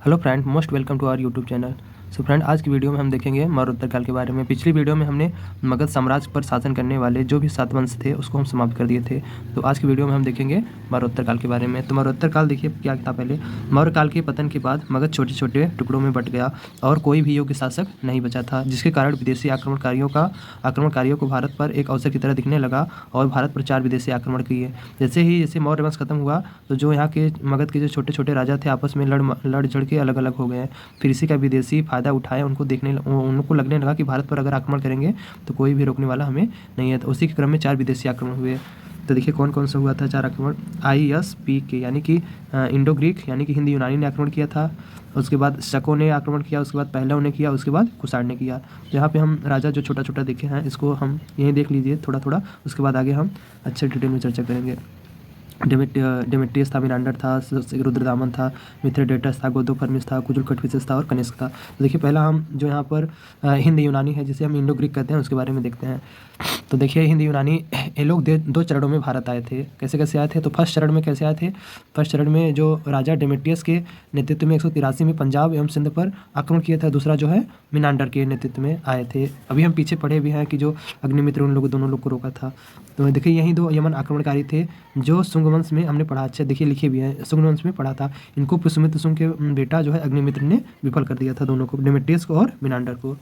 Hello friend, most welcome to our YouTube channel. So friend, आज की video में हम देखेंगे मौर्य काल के बारे में। पिछली वीडियो में हमने मगध साम्राज्य पर शासन करने वाले जो भी 7 वंश थे उसको हम समाप्त कर दिए थे। तो आज की वीडियो में हम देखेंगे मौर्य काल के बारे में। तो मौर्य काल देखिए क्या था। पहले मौर्य काल के पतन के बाद मगध छोटे छोटे टुकड़ों में बट गया और कोई भी योग्य शासक नहीं बचा था, जिसके कारण विदेशी आक्रमणकारियों को भारत पर एक अवसर की तरह दिखने लगा और भारत पर 4 विदेशी आक्रमण किए। जैसे मौर्य वंश खत्म हुआ तो जो यहाँ के मगध के जो छोटे छोटे राजा थे आपस में लड़ झड़ के अलग अलग हो गए। फिर इसी का विदेशी फ़ायदा उठाया। उनको लगने लगा कि भारत पर अगर आक्रमण करेंगे तो कोई भी रोकने वाला हमें नहीं है। तो उसी के क्रम में 4 विदेशी आक्रमण हुए। तो देखिए कौन कौन सा हुआ था 4 आक्रमण। ISP के यानी कि इंडो ग्रीक यानी कि हिंदी यूनानी ने आक्रमण किया था। उसके बाद शकों ने आक्रमण किया, उसके बाद पहलव ने किया, उसके बाद कुषाण ने किया। यहाँ पे हम राजा जो छोटा छोटा देखे हैं इसको हम यहीं देख लीजिए थोड़ा थोड़ा, उसके बाद आगे हम अच्छे डिटेल में चर्चा करेंगे। डेमेट्रियस था, मिनांडर था, रुद्रदामन था, मिथ्रेडेटस था, गोदोफर्मिस था, कुजुलकटफिसेस था और कनिष्क था। तो देखिए पहला हम जो यहाँ पर हिंद यूनानी है जिसे हम इंडो ग्रीक कहते हैं उसके बारे में देखते हैं। तो देखिए हिंद यूनानी ये लोग 2 चरणों में भारत आए थे। कैसे कैसे आए थे? तो फर्स्ट चरण में कैसे आए थे? फर्स्ट चरण में जो राजा डेमेट्रियस के नेतृत्व में 183 में पंजाब एवं सिंध पर आक्रमण किया था। दूसरा जो है मिनांडर के नेतृत्व में आए थे। अभी हम पीछे पढ़े भी हैं कि जो अग्निमित्र उन दोनों लोग को रोका था। तो देखिए यही 2 यमन आक्रमणकारी थे जो शुंग वंश में हमने पढ़ा। अच्छा देखिए लिखे भी हैं, शुंग वंश में पढ़ा था। इनको पुष्यमित्र शुंग के बेटा जो है अग्निमित्र ने विफल कर दिया था, दोनों को, डेमेट्रियस को और मिनांडर को।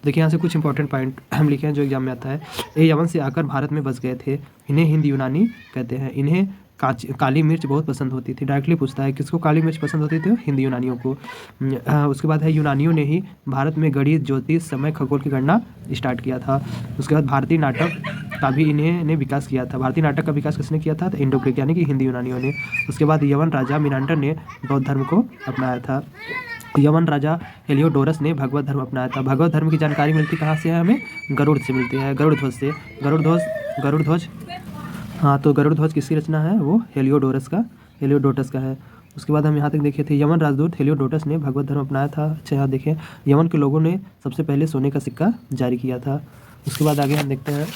देखिए यहाँ से कुछ इंपॉर्टेंट पॉइंट हम लिखे हैं जो एग्जाम में आता है। ये यमन से आकर भारत में बस गए थे। इन्हें हिंद यूनानी कहते हैं। इन्हें काली मिर्च बहुत पसंद होती थी। डायरेक्टली पूछता है किसको काली मिर्च पसंद होती थी? हिंद यूनानियों को। उसके बाद है यूनानियों ने ही भारत में गणित, ज्योतिष, समय, खगोल की गणना स्टार्ट किया था। उसके बाद भारतीय नाटक का भी इन्हें ने विकास किया था। भारतीय नाटक का विकास किसने किया था? तो इंडो ग्रीक यानी कि हिंद यूनानियों ने। उसके बाद यवन राजा मिनांडर ने बौद्ध धर्म को अपनाया था। यवन राजा हेलियोडोरस ने भगवत धर्म अपनाया था। भगवत धर्म की जानकारी मिलती कहाँ से है हमें? गरुड़ से मिलती है, गरुड़ ध्वज से। गरुड़ ध्वज हाँ, तो गरुड़ ध्वज किसकी रचना है? वो हेलियोडोटस का है। उसके बाद हम यहाँ तक देखे थे यमन राजदूत हेलियोडोटस ने भगवत धर्म अपनाया था। अच्छा यहाँ देखें यमन के लोगों ने सबसे पहले सोने का सिक्का जारी किया था। उसके बाद आगे हम देखते हैं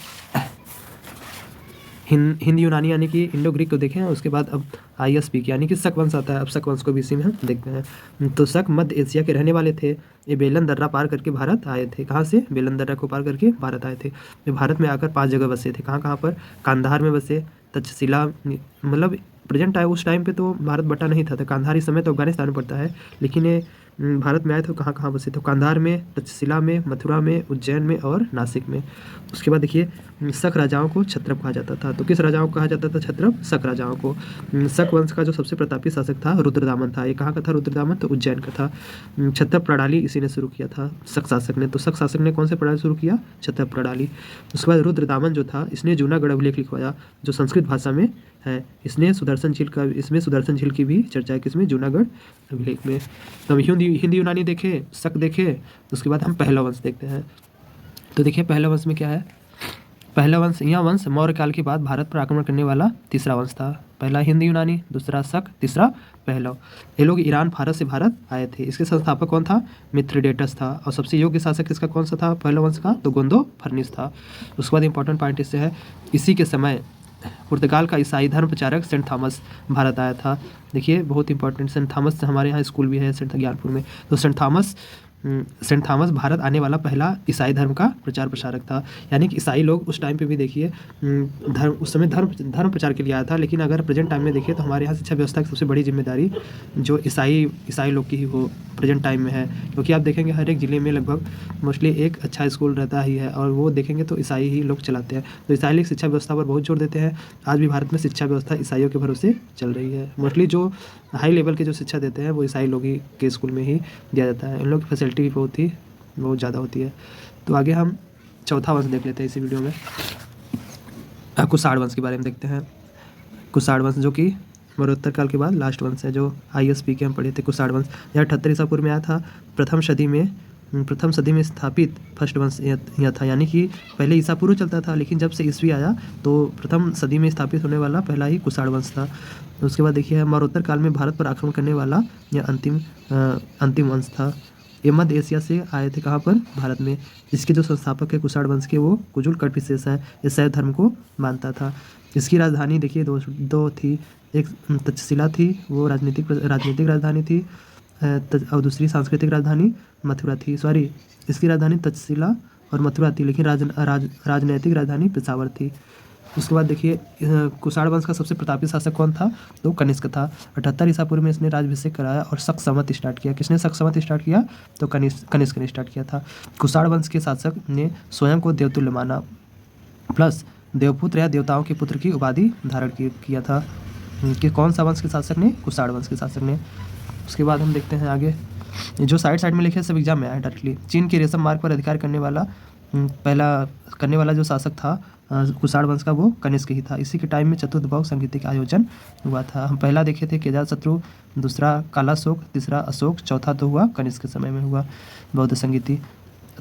हिंद यूनानी यानी कि इंडो ग्रीक को देखें। उसके बाद अब ISP यानी कि शक वंश आता है। अब शक वंश को भी इसी में हम देखते हैं। तो शक मध्य एशिया के रहने वाले थे। ये बेलन दर्रा पार करके भारत आए थे। कहाँ से? बेलन दर्रा को पार करके भारत आए थे। ये भारत में आकर 5 जगह बसे थे। कहाँ कहाँ पर? कांधार में बसे, तक्षशिला, मतलब प्रेजेंट टाइम उस टाइम पे तो भारत बटा नहीं था। तो कांधार इस समय तो अफगानिस्तान में पड़ता है, लेकिन ये भारत में आए तो कहाँ कहाँ बसे? तो कांधार में, तक्षशिला में, मथुरा में, उज्जैन में और नासिक में। उसके बाद देखिए शक राजाओं को क्षत्रप कहा जाता था। तो किस राजाओं को कहा जाता था क्षत्रप? शक राजाओं को। शक वंश का जो सबसे प्रतापी शासक था रुद्रदामन था। ये कहाँ का था रुद्रदामन? तो उज्जैन का था। क्षत्रप प्रणाली इसी ने शुरू किया था, शक शासक ने। तो शक शासक ने कौन से प्रणाली शुरू किया? क्षत्रप प्रणाली। उसके बाद रुद्रदामन जो था इसने जूनागढ़ अभिलेख लिखवाया जो संस्कृत भाषा में है। इसमें सुदर्शन झील की भी चर्चा है। किसमें? जूनागढ़ अभिलेख में। तो हिंदी यूनानी देखे, शक देखे, उसके बाद हम पहला वंश देखते हैं। तो देखिए पहला वंश में क्या है? पहला वंश, यह वंश मौर्य काल के बाद भारत पर आक्रमण करने वाला तीसरा वंश था। पहला हिंद यूनानी, दूसरा शक, तीसरा पहलव। ये लोग ईरान फारस से भारत आए थे। इसके संस्थापक कौन था? मिथ्रेडेटस था। और सबसे योग्य शासक इसका कौन सा था पहला वंश का? तो गोंदोफर्निस था। उसके बाद इंपॉर्टेंट पॉइंट इससे है इसी के समय पुर्तगाल का ईसाई धर्म प्रचारक सेंट थॉमस भारत आया था। देखिए बहुत इंपॉर्टेंट, सेंट थॉमस हमारे यहाँ स्कूल भी है सेंट ज्ञानपुर में। तो सेंट थॉमस भारत आने वाला पहला ईसाई धर्म का प्रचार प्रसारक था। यानी कि ईसाई लोग उस टाइम पे भी देखिए उस समय धर्म प्रचार के लिए आया था। लेकिन अगर प्रेजेंट टाइम में देखिए तो हमारे यहाँ शिक्षा व्यवस्था की सबसे बड़ी जिम्मेदारी जो ईसाई लोग की ही हो प्रेजेंट टाइम में है। क्योंकि आप देखेंगे हर एक ज़िले में लगभग मोस्टली एक अच्छा स्कूल रहता ही है और वो देखेंगे तो ईसाई ही लोग चलाते हैं। तो ईसाई लोग शिक्षा व्यवस्था पर बहुत जोर देते हैं। आज भी भारत में शिक्षा व्यवस्था ईसाइयों के भरोसे चल रही है। मोस्टली जो हाई लेवल की जो शिक्षा देते हैं वो ईसाई लोग ही के स्कूल में ही दिया जाता है। इन लोग की फैसिलिटी भी बहुत ज़्यादा होती है। तो आगे हम चौथा वंश देख लेते हैं इसी वीडियो में। कुषाण वंश के बारे में देखते हैं। कुषाण वंश जो कि मौर्योत्तर काल के बाद लास्ट वंश है, जो ISP के हम पढ़े थे। कुषाण वंश यह 78 ईसा पूर्व में आया था। प्रथम सदी में स्थापित फर्स्ट वंश यह था। यानी कि पहले ईसा पूर्व चलता था, लेकिन जब से ईस्वी आया तो प्रथम सदी में स्थापित होने वाला पहला ही कुषाण वंश था। उसके बाद देखिए मौर्योत्तर काल में भारत पर आक्रमण करने वाला यह अंतिम वंश था। ये मध्य एशिया से आए थे। कहाँ पर? भारत में। इसके जो संस्थापक है कुषाण वंश के वो कुजुलकटफिसेस है। ये शैव धर्म को मानता था। इसकी राजधानी देखिए दो थी। एक तक्षशिला थी, वो राजनीतिक राजधानी थी। और दूसरी सांस्कृतिक राजधानी मथुरा थी, सॉरी इसकी राजधानी तक्षशिला और मथुरा थी, लेकिन राजनैतिक राजधानी पेशावर थी। उसके बाद देखिए कुषाण वंश का सबसे प्रतापी शासक कौन था, तो कनिष्क था। 78 ईसा पूर्व में इसने राज्याभिषेक कराया और शक संवत स्टार्ट किया। किसने शक संवत स्टार्ट किया, तो कनिष्क ने स्टार्ट किया था। कुषाण वंश के शासक ने स्वयं को देवतुल्य माना, प्लस देवपुत्र या देवताओं के पुत्र की उपाधि धारण किया था। कि कौन सा वंश के शासक ने, कुषाण वंश के शासक ने। उसके बाद हम देखते हैं आगे, जो साइड में लिखे हैं सब एग्जाम में आया डायरेक्टली। चीन के रेशम मार्ग पर अधिकार करने वाला जो शासक था कुषाण वंश का, वो कनिष्क ही था। इसी के टाइम में चतुर्दश संगीति का आयोजन हुआ था। हम पहला देखे थे अजातशत्रु, दूसरा कालाशोक, तीसरा अशोक, चौथा तो हुआ कनिष्क के समय में हुआ बौद्ध संगीति।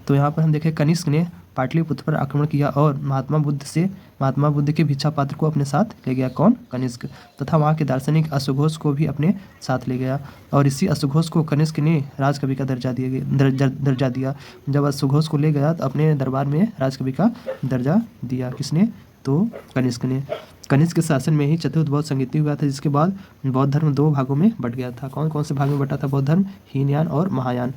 तो यहाँ पर हम देखें कनिष्क ने पाटलिपुत्र पर आक्रमण किया और महात्मा बुद्ध के भिक्षा पात्र को अपने साथ ले गया। कौन, कनिष्क। तथा वहाँ के दार्शनिक अश्वघोष को भी अपने साथ ले गया और इसी अश्वघोष को कनिष्क ने राजकवि का दर्जा दिया। जब अश्वघोष को ले गया तो अपने दरबार में राजकवि का दर्जा दिया। किसने, तो कनिष्क ने। कनिष्क के शासन में ही चतुर्थ संगीति हुआ था, जिसके बाद बौद्ध धर्म 2 भागों में बट गया था। कौन कौन से भाग में बटा था बौद्ध धर्म, हीनयान और महायान।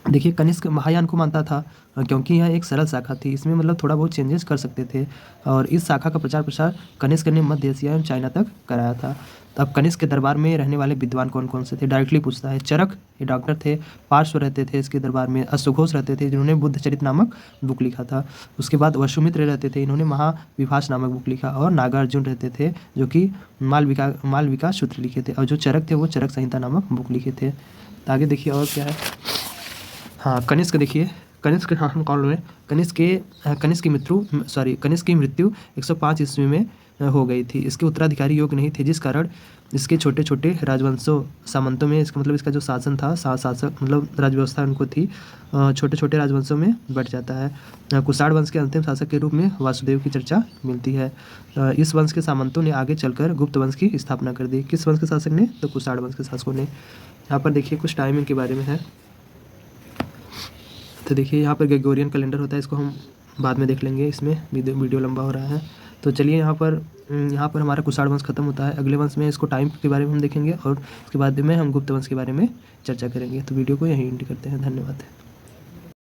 देखिए कनिष्क महायान को मानता था क्योंकि यह एक सरल शाखा थी, इसमें मतलब थोड़ा बहुत चेंजेस कर सकते थे और इस शाखा का प्रचार प्रसार कनिष्क ने मध्य एशिया एवं चाइना तक कराया था। तो अब कनिष्क के दरबार में रहने वाले विद्वान कौन कौन से थे, डायरेक्टली पूछता है। चरक, ये डॉक्टर थे। पार्श्व रहते थे इसके दरबार में। अश्वघोष रहते थे, जिन्होंने बुद्धचरित नामक बुक लिखा था। उसके बाद वसुमित्र रहते थे, इन्होंने महाविभास नामक बुक लिखा। और नागार्जुन रहते थे, जो कि मालविका सूत्र लिखे थे। और जो चरक थे वो चरक संहिता नामक बुक लिखे थे। तो आगे देखिए और क्या है। हाँ, कनिष्क देखिए, कनिष्क शासन काल में कनिष्क की मृत्यु 105 ईस्वी में हो गई थी। इसके उत्तराधिकारी योग्य नहीं थे, जिस कारण इसके छोटे छोटे राजवंशों सामंतों में इसका मतलब इसका जो शासन था शासक मतलब राजव्यवस्था उनको थी छोटे छोटे राजवंशों में बट जाता है। कुषाण वंश के अंतिम शासक के रूप में वासुदेव की चर्चा मिलती है। इस वंश के सामंतों ने आगे चलकर गुप्त वंश की स्थापना कर दी। किस वंश के शासक ने, तो कुषाण वंश के शासकों ने। यहाँ पर देखिए कुछ टाइमिंग के बारे में है। तो देखिए यहाँ पर ग्रेगोरियन कैलेंडर होता है, इसको हम बाद में देख लेंगे, इसमें वीडियो लंबा हो रहा है। तो चलिए यहाँ पर हमारा कुषाण वंश खत्म होता है। अगले वंश में इसको टाइम के बारे में हम देखेंगे और उसके बाद में हम गुप्त वंश के बारे में चर्चा करेंगे। तो वीडियो को यहीं एंड करते हैं। धन्यवाद।